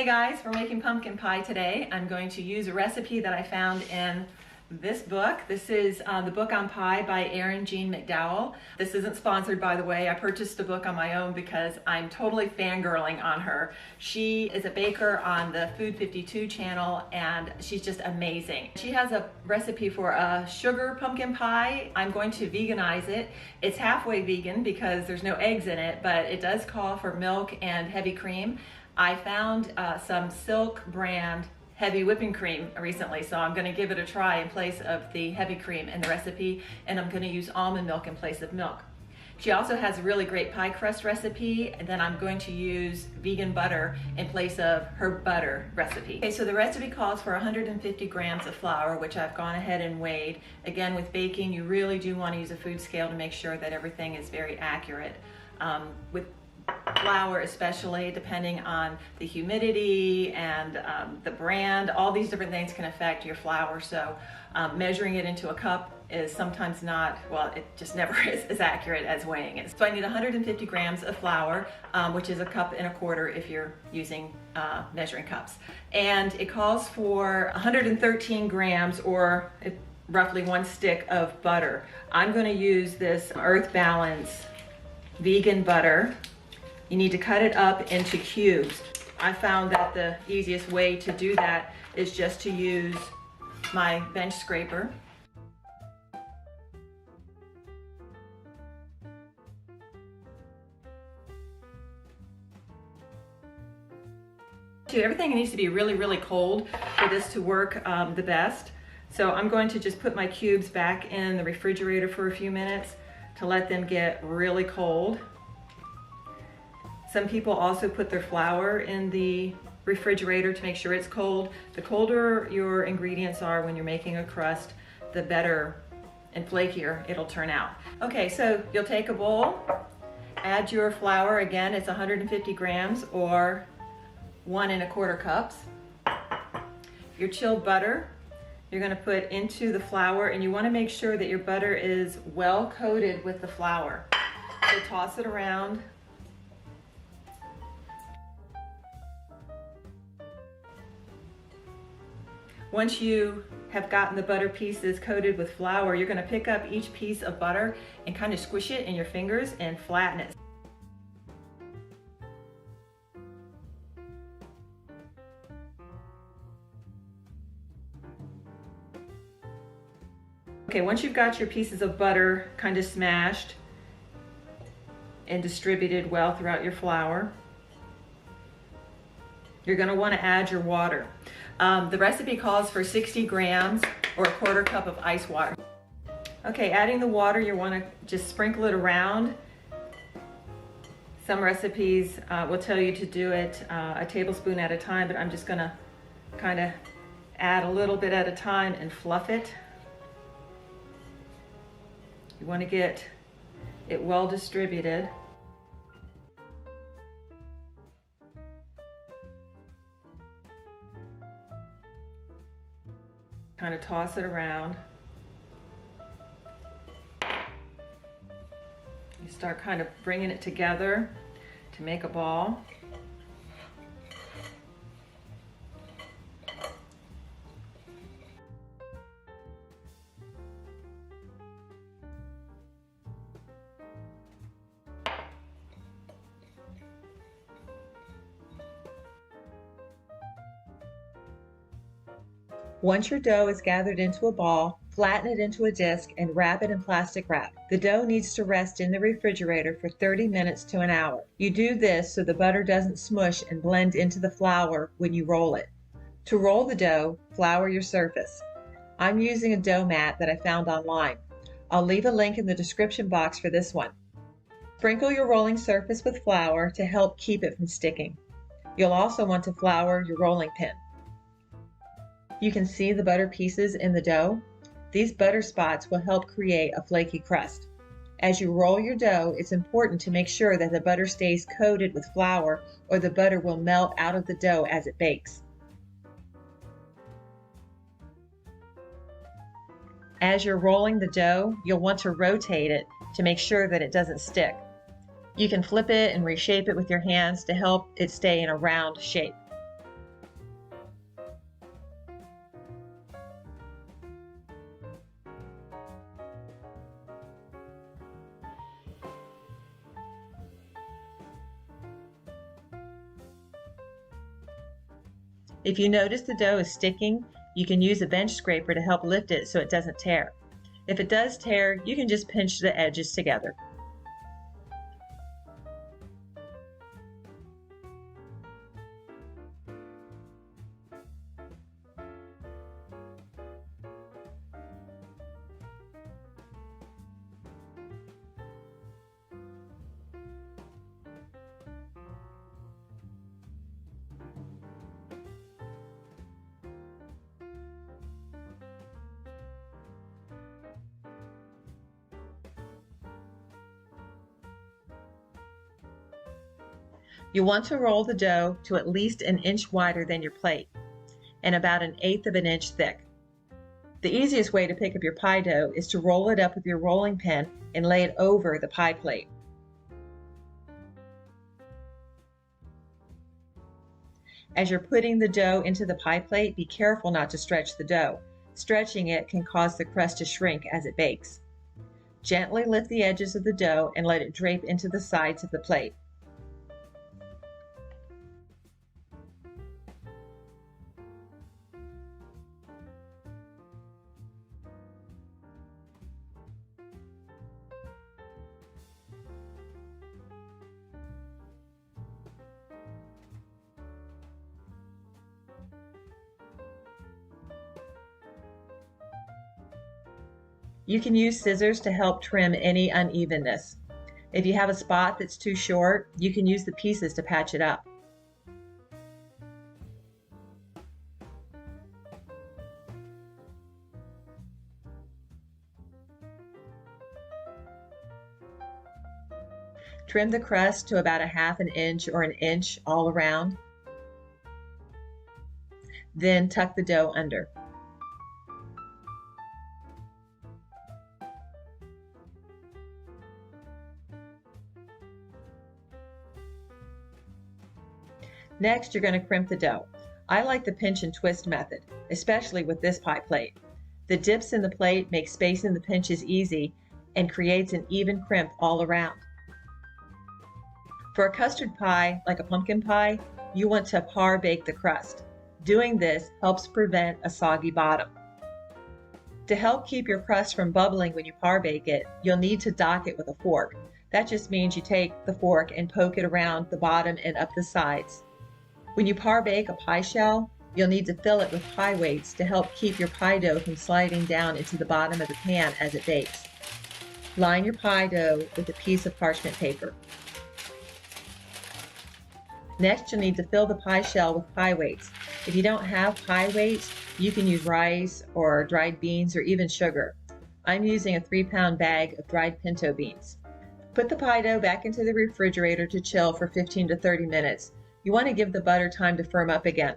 guys, we're making pumpkin pie today. I'm going to use a recipe that I found in this book. This is the book on pie by Erin Jean McDowell. This isn't sponsored, by the way. I purchased the book on my own because I'm totally fangirling on her. She is a baker on the Food 52 channel and she's just amazing. She has a recipe for a sugar pumpkin pie. I'm going to veganize it. It's halfway vegan because there's no eggs in it, but it does call for milk and heavy cream. I found some Silk brand heavy whipping cream recently, so I'm going to give it a try in place of the heavy cream in the recipe, and I'm going to use almond milk in place of milk. She also has a really great pie crust recipe, and then I'm going to use vegan butter in place of her butter recipe. Okay, so the recipe calls for 150 grams of flour, which I've gone ahead and weighed. Again, with baking, you really do want to use a food scale to make sure that everything is very accurate. With flour especially, depending on the humidity and the brand, all these different things can affect your flour. So measuring it into a cup is sometimes not, well, it just never is as accurate as weighing it. So I need 150 grams of flour, which is a cup and a quarter if you're using measuring cups. And it calls for 113 grams or roughly 1 stick of butter. I'm going to use this Earth Balance vegan butter. You need to cut it up into cubes. I found that the easiest way to do that is just to use my bench scraper. Everything needs to be really, really cold for this to work the best. So I'm going to just put my cubes back in the refrigerator for a few minutes to let them get really cold. Some people also put their flour in the refrigerator to make sure it's cold. The colder your ingredients are when you're making a crust, the better and flakier it'll turn out. Okay, so you'll take a bowl, add your flour. Again, it's 150 grams or 1 1/4 cups. Your chilled butter, you're going to put into the flour, and you want to make sure that your butter is well coated with the flour. So toss it around. Once you have gotten the butter pieces coated with flour, you're going to pick up each piece of butter and kind of squish it in your fingers and flatten it. Okay, once you've got your pieces of butter kind of smashed and distributed well throughout your flour, you're going to want to add your water. The recipe calls for 60 grams or 1/4 cup of ice water. Okay, adding the water, you want to just sprinkle it around. Some recipes will tell you to do it a tablespoon at a time, but I'm just going to kind of add a little bit at a time and fluff it. You want to get it well distributed. Kind of toss it around. You start kind of bringing it together to make a ball. Once your dough is gathered into a ball, flatten it into a disc and wrap it in plastic wrap. The dough needs to rest in the refrigerator for 30 minutes to an hour. You do this so the butter doesn't smush and blend into the flour when you roll it. To roll the dough, flour your surface. I'm using a dough mat that I found online. I'll leave a link in the description box for this one. Sprinkle your rolling surface with flour to help keep it from sticking. You'll also want to flour your rolling pin. You can see the butter pieces in the dough. These butter spots will help create a flaky crust. As you roll your dough, it's important to make sure that the butter stays coated with flour or the butter will melt out of the dough as it bakes. As you're rolling the dough, you'll want to rotate it to make sure that it doesn't stick. You can flip it and reshape it with your hands to help it stay in a round shape. If you notice the dough is sticking, you can use a bench scraper to help lift it so it doesn't tear. If it does tear, you can just pinch the edges together. You want to roll the dough to at least an inch wider than your plate and about 1/8 of an inch thick. The easiest way to pick up your pie dough is to roll it up with your rolling pin and lay it over the pie plate. As you're putting the dough into the pie plate, be careful not to stretch the dough. Stretching it can cause the crust to shrink as it bakes. Gently lift the edges of the dough and let it drape into the sides of the plate. You can use scissors to help trim any unevenness. If you have a spot that's too short, you can use the pieces to patch it up. Trim the crust to about 1/2 inch or 1 inch all around. Then tuck the dough under. Next, you're going to crimp the dough. I like the pinch and twist method, especially with this pie plate. The dips in the plate make spacing the pinches easy and creates an even crimp all around. For a custard pie, like a pumpkin pie, you want to par bake the crust. Doing this helps prevent a soggy bottom. To help keep your crust from bubbling when you par bake it, you'll need to dock it with a fork. That just means you take the fork and poke it around the bottom and up the sides. When you par bake a pie shell, you'll need to fill it with pie weights to help keep your pie dough from sliding down into the bottom of the pan as it bakes. Line your pie dough with a piece of parchment paper. Next, you'll need to fill the pie shell with pie weights. If you don't have pie weights, you can use rice or dried beans or even sugar. I'm using a 3-pound bag of dried pinto beans. Put the pie dough back into the refrigerator to chill for 15 to 30 minutes. You want to give the butter time to firm up again.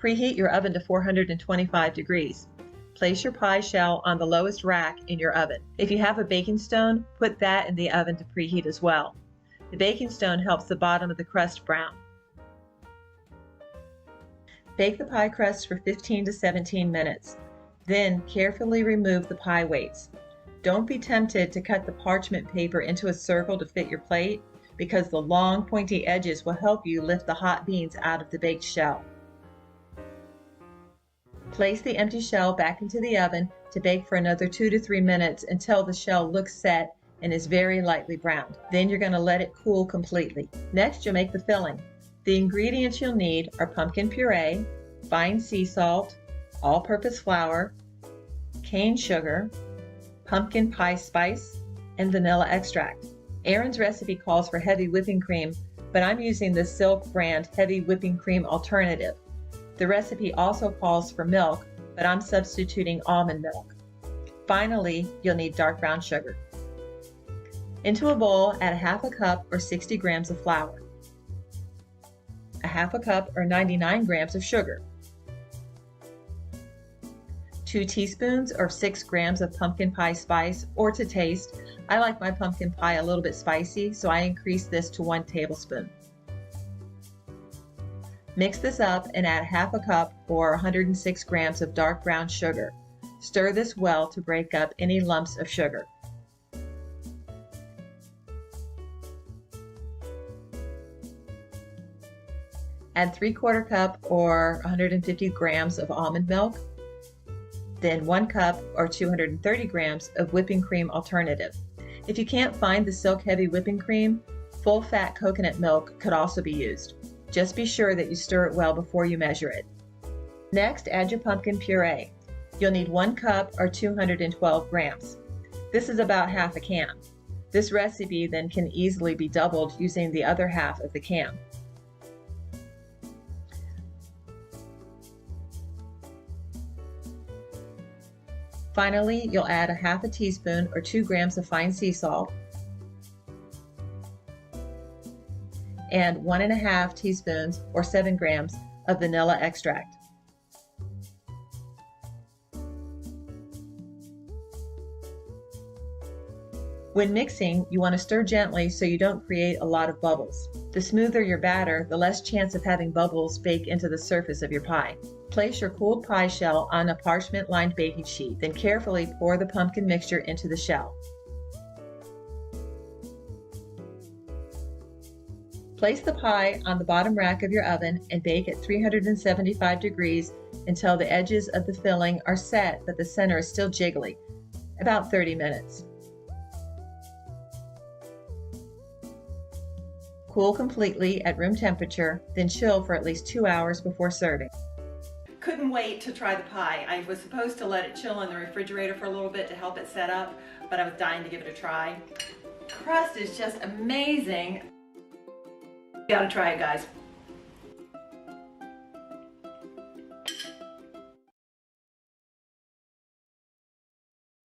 Preheat your oven to 425 degrees. Place your pie shell on the lowest rack in your oven. If you have a baking stone, put that in the oven to preheat as well. The baking stone helps the bottom of the crust brown. Bake the pie crust for 15 to 17 minutes. Then carefully remove the pie weights. Don't be tempted to cut the parchment paper into a circle to fit your plate, because the long pointy edges will help you lift the hot beans out of the baked shell. Place the empty shell back into the oven to bake for another 2 to 3 minutes until the shell looks set and is very lightly browned. Then you're going to let it cool completely. Next, you'll make the filling. The ingredients you'll need are pumpkin puree, fine sea salt, all-purpose flour, cane sugar, pumpkin pie spice, and vanilla extract. Erin's recipe calls for heavy whipping cream, but I'm using the Silk brand heavy whipping cream alternative. The recipe also calls for milk, but I'm substituting almond milk. Finally, you'll need dark brown sugar. Into a bowl, add 1/2 cup or 60 grams of flour, 1/2 cup or 99 grams of sugar, 2 teaspoons or 6 grams of pumpkin pie spice, or to taste. I like my pumpkin pie a little bit spicy, so I increase this to 1 tablespoon. Mix this up and add 1/2 cup or 106 grams of dark brown sugar. Stir this well to break up any lumps of sugar. Add 3/4 cup or 150 grams of almond milk, then 1 cup or 230 grams of whipping cream alternative. If you can't find the Silk Heavy whipping cream, full fat coconut milk could also be used. Just be sure that you stir it well before you measure it. Next, add your pumpkin puree. You'll need 1 cup or 212 grams. This is about half a can. This recipe then can easily be doubled using the other half of the can. Finally, you'll add a half a teaspoon or 2 grams of fine sea salt and 1½ teaspoons or 7 grams of vanilla extract. When mixing, you want to stir gently so you don't create a lot of bubbles. The smoother your batter, the less chance of having bubbles bake into the surface of your pie. Place your cooled pie shell on a parchment-lined baking sheet, then carefully pour the pumpkin mixture into the shell. Place the pie on the bottom rack of your oven and bake at 375 degrees until the edges of the filling are set but the center is still jiggly, about 30 minutes. Cool completely at room temperature, then chill for at least 2 hours before serving. Couldn't wait to try the pie. I was supposed to let it chill in the refrigerator for a little bit to help it set up, but I was dying to give it a try. Crust is just amazing. You gotta try it, guys.